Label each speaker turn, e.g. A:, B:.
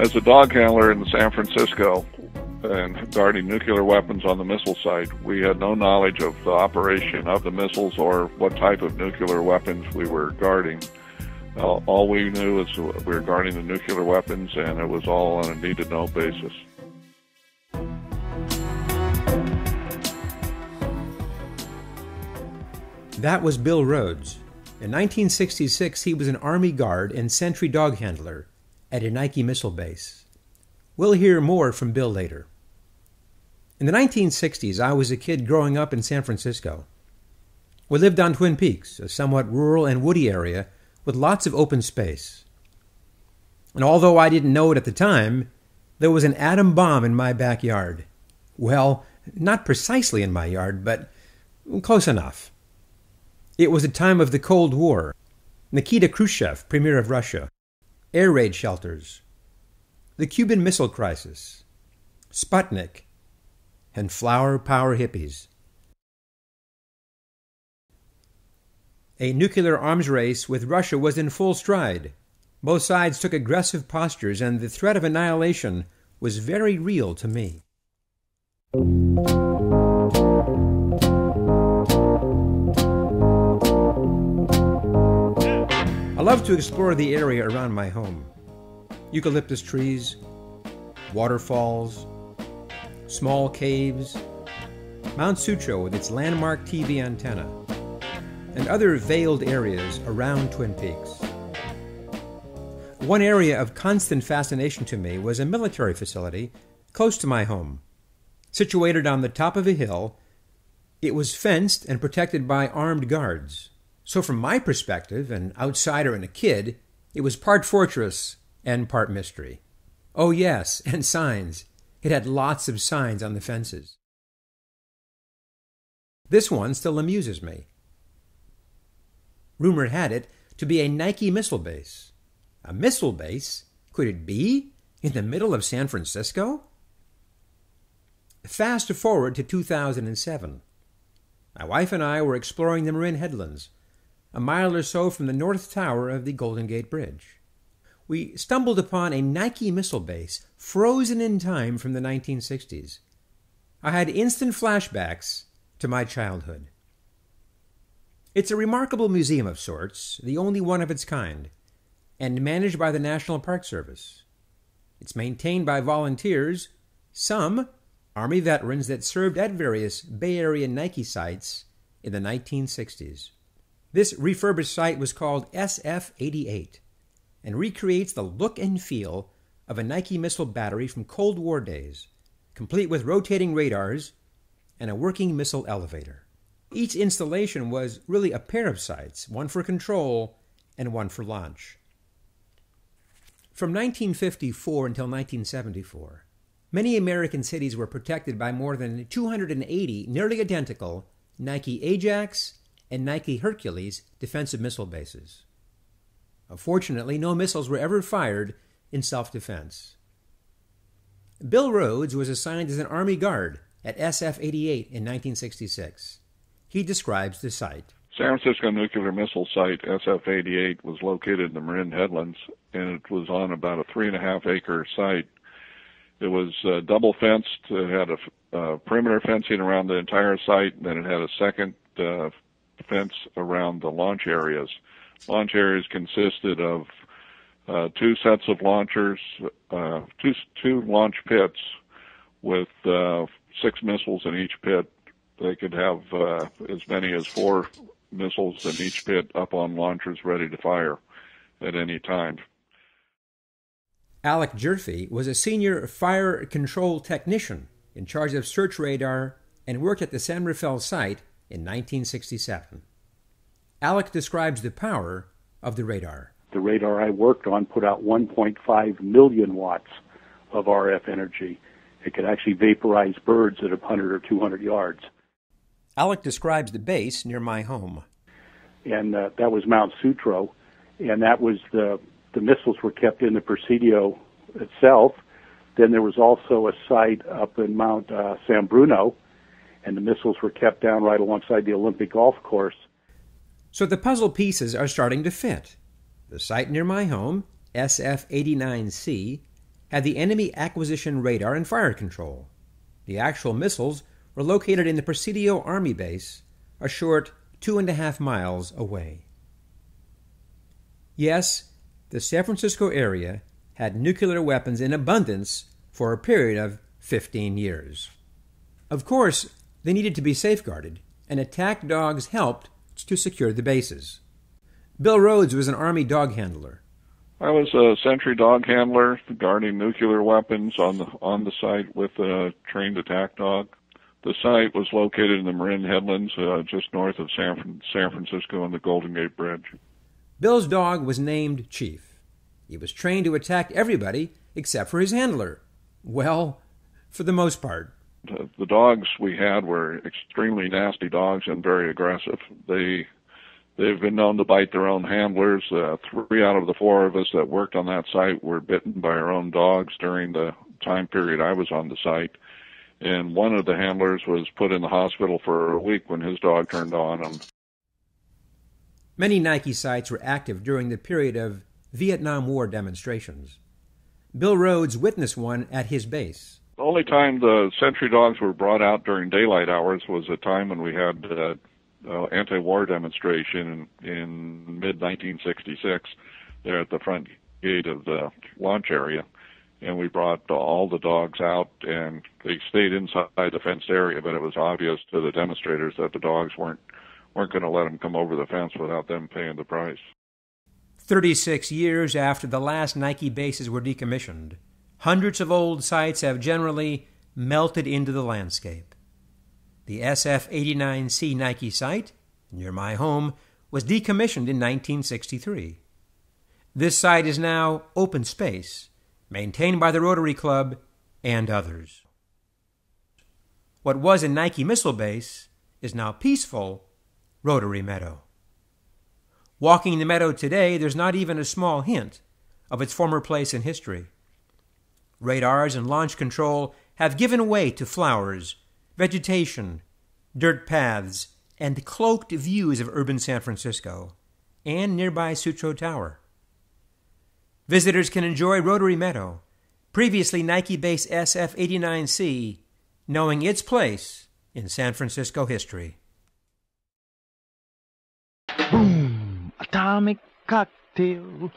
A: As a dog handler in San Francisco and guarding nuclear weapons on the missile site, we had no knowledge of the operation of the missiles or what type of nuclear weapons we were guarding. All we knew is we were guarding the nuclear weapons, and it was all on a need-to-know basis.
B: That was Bill Rhodes. In 1966, he was an Army guard and sentry dog handler at a Nike missile base. We'll hear more from Bill later. In the 1960s, I was a kid growing up in San Francisco. We lived on Twin Peaks, a somewhat rural and woody area with lots of open space. And although I didn't know it at the time, there was an atom bomb in my backyard. Well, not precisely in my yard, but close enough. It was the time of the Cold War. Nikita Khrushchev, Premier of Russia. Air raid shelters. The Cuban Missile Crisis. Sputnik. And flower power hippies. A nuclear arms race with Russia was in full stride. Both sides took aggressive postures, and the threat of annihilation was very real to me. I love to explore the area around my home. Eucalyptus trees, waterfalls, small caves, Mount Sutro with its landmark TV antenna, and other veiled areas around Twin Peaks. One area of constant fascination to me was a military facility close to my home. Situated on the top of a hill, it was fenced and protected by armed guards. So from my perspective, an outsider and a kid, it was part fortress and part mystery. Oh yes, and signs. It had lots of signs on the fences. This one still amuses me. Rumor had it to be a Nike missile base. A missile base? Could it be? In the middle of San Francisco? Fast forward to 2007. My wife and I were exploring the Marin Headlands, a mile or so from the north tower of the Golden Gate Bridge. We stumbled upon a Nike missile base frozen in time from the 1960s. I had instant flashbacks to my childhood. It's a remarkable museum of sorts, the only one of its kind, and managed by the National Park Service. It's maintained by volunteers, some Army veterans that served at various Bay Area Nike sites in the 1960s. This refurbished site was called SF-88 and recreates the look and feel of a Nike missile battery from Cold War days, complete with rotating radars and a working missile elevator. Each installation was really a pair of sites, one for control and one for launch. From 1954 until 1974, many American cities were protected by more than 280 nearly identical Nike Ajax and Nike Hercules defensive missile bases. Unfortunately, no missiles were ever fired in self-defense. Bill Rhodes was assigned as an Army guard at SF-88 in 1966. He describes the site.
A: San Francisco Nuclear Missile Site, SF-88, was located in the Marin Headlands, and it was on about a 3.5-acre site. It was double fenced. It had a perimeter fencing around the entire site, and then it had a second fence around the launch areas. Launch areas consisted of two sets of launchers, two launch pits with 6 missiles in each pit. They could have as many as 4 missiles in each pit up on launchers ready to fire at any time.
B: Alec Jerfy was a senior fire control technician in charge of search radar and worked at the San Rafael site in 1967. Alec describes the power of the radar.
C: The radar I worked on put out 1.5 million watts of RF energy. It could actually vaporize birds at 100 or 200 yards.
B: Alec describes the base near my home.
C: And that was Mount Sutro, and that was the missiles were kept in the Presidio itself. Then there was also a site up in Mount San Bruno, and the missiles were kept down right alongside the Olympic golf course.
B: So the puzzle pieces are starting to fit. The site near my home, SF-89C, had the enemy acquisition radar and fire control. The actual missiles were located in the Presidio Army Base, a short 2.5 miles away. Yes, the San Francisco area had nuclear weapons in abundance for a period of 15 years. Of course, they needed to be safeguarded, and attack dogs helped to secure the bases. Bill Rhodes was an Army dog handler.
A: I was a sentry dog handler guarding nuclear weapons on the site with a trained attack dog. The site was located in the Marin Headlands, just north of San Francisco on the Golden Gate Bridge.
B: Bill's dog was named Chief. He was trained to attack everybody except for his handler. Well, for the most part.
A: The dogs we had were extremely nasty dogs and very aggressive. They've been known to bite their own handlers. 3 out of the 4 of us that worked on that site were bitten by our own dogs during the time period I was on the site. And one of the handlers was put in the hospital for a week when his dog turned on him.
B: Many Nike sites were active during the period of Vietnam War demonstrations. Bill Rhodes witnessed one at his base.
A: The only time the sentry dogs were brought out during daylight hours was a time when we had anti-war demonstration in mid-1966 there at the front gate of the launch area. And we brought all the dogs out, and they stayed inside the fenced area, but it was obvious to the demonstrators that the dogs weren't going to let them come over the fence without them paying the price.
B: 36 years after the last Nike bases were decommissioned, hundreds of old sites have generally melted into the landscape. The SF-89C Nike site, near my home, was decommissioned in 1963. This site is now open space, maintained by the Rotary Club and others. What was a Nike missile base is now peaceful Rotary Meadow. Walking the meadow today, there's not even a small hint of its former place in history. Radars and launch control have given way to flowers, vegetation, dirt paths, and cloaked views of urban San Francisco and nearby Sutro Tower. Visitors can enjoy Rotary Meadow, previously Nike base SF-89C, knowing its place in San Francisco history.
D: Boom! Atomic cocktail.